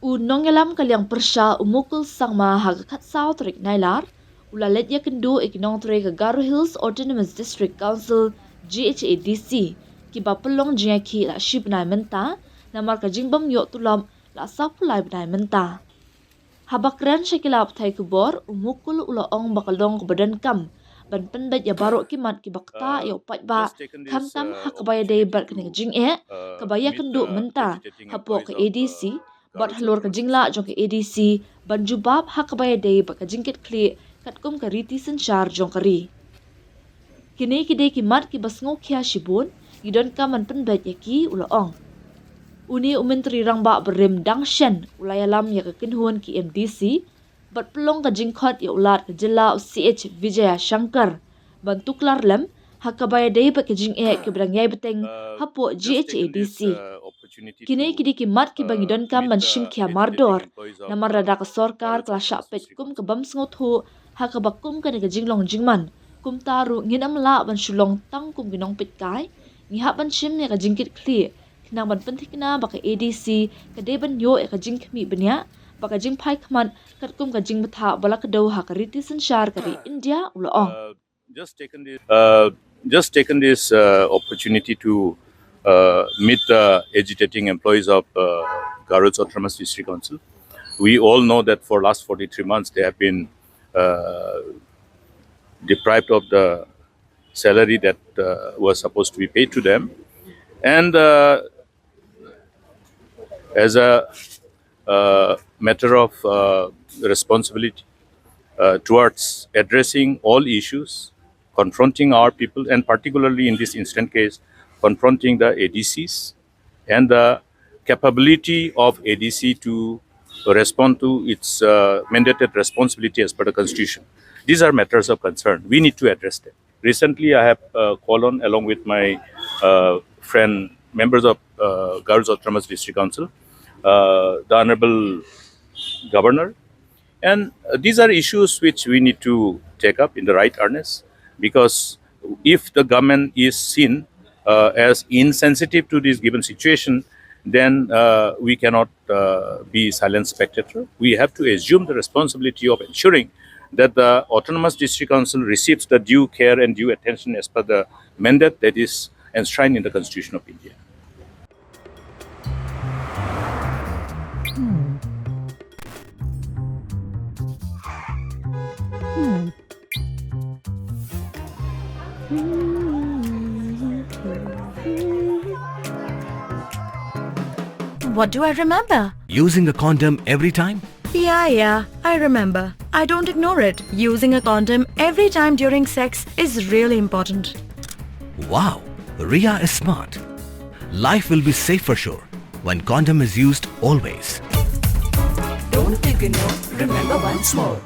Ku nongelam kaliang persya Mukul Sangma hagakat South Rik Nailar, ulalet Iakynduh ik nongtrei ke Garo Hills Autonomous District Council GHADC, kiba pelong iakhih la shi bnai menta, namar ka jingbam yok tulop la sapulai bnai menta. Habakran syakilap thai kubor Mukul ulaong bakalong kebadan kam, ban pendat ya barok kimat kibakta yok patba, kamtam hakabaya day bat kene jing kabaya kenduk menta, hapok ke ADC, bat halur ke jingla jong ke ADC, ban jubab hakabaya day bat ke jingkit kli, katkum ke riti sensyar jong kari. Kini kide kimat kibasngok kia shibun, gidon kaman pendat yaki ulaong. Uni Menteri Rangba berim dangshen ulayalam ya kekinhuan ki MDC, bat pelong ka jingkot ya ulat ke jela CH Vijaya Shankar, bantuklar lem, hakabaya day bat ke jing ke bedang yai beteng, hapo GHADC. Kini kidi kimat ki bangidon kam ban shim kia mardor, namar rada ke sorkar kela syapet kum ke bam sngothu, hakabakum ke nega jinglong jingman, kum taru nginam la ban shulong tang kum ginong pitkai, ngihap ban shim ya ke jingkit kli, nang ban pentik na baka ADC kade ban yo ka jing khmi banya baka jing phai khman katkum ka jing batha bala ka dau ha ka riti sanshar kari India ulaong. Just taken this opportunity to meet the agitating employees of Garo's Autonomous District Council. We all know that for last 43 months they have been deprived of the salary that was supposed to be paid to them, and as a matter of responsibility towards addressing all issues, confronting our people, and particularly in this instant case, confronting the ADCs and the capability of ADC to respond to its mandated responsibility as per the Constitution. These are matters of concern. We need to address them. Recently, I have called on, along with my friend, members of Garo's Autonomous District Council, the Honorable Governor, and these are issues which we need to take up in the right earnest, because if the government is seen as insensitive to this given situation, then we cannot be silent spectator. We have to assume the responsibility of ensuring that the Autonomous District Council receives the due care and due attention as per the mandate that is enshrined in the Constitution of India. What do I remember? Using a condom every time? Yeah, I remember. I don't ignore it. Using a condom every time during sex is really important. Wow, Ria is smart. Life will be safe for sure when condom is used always. Don't ignore, remember once more.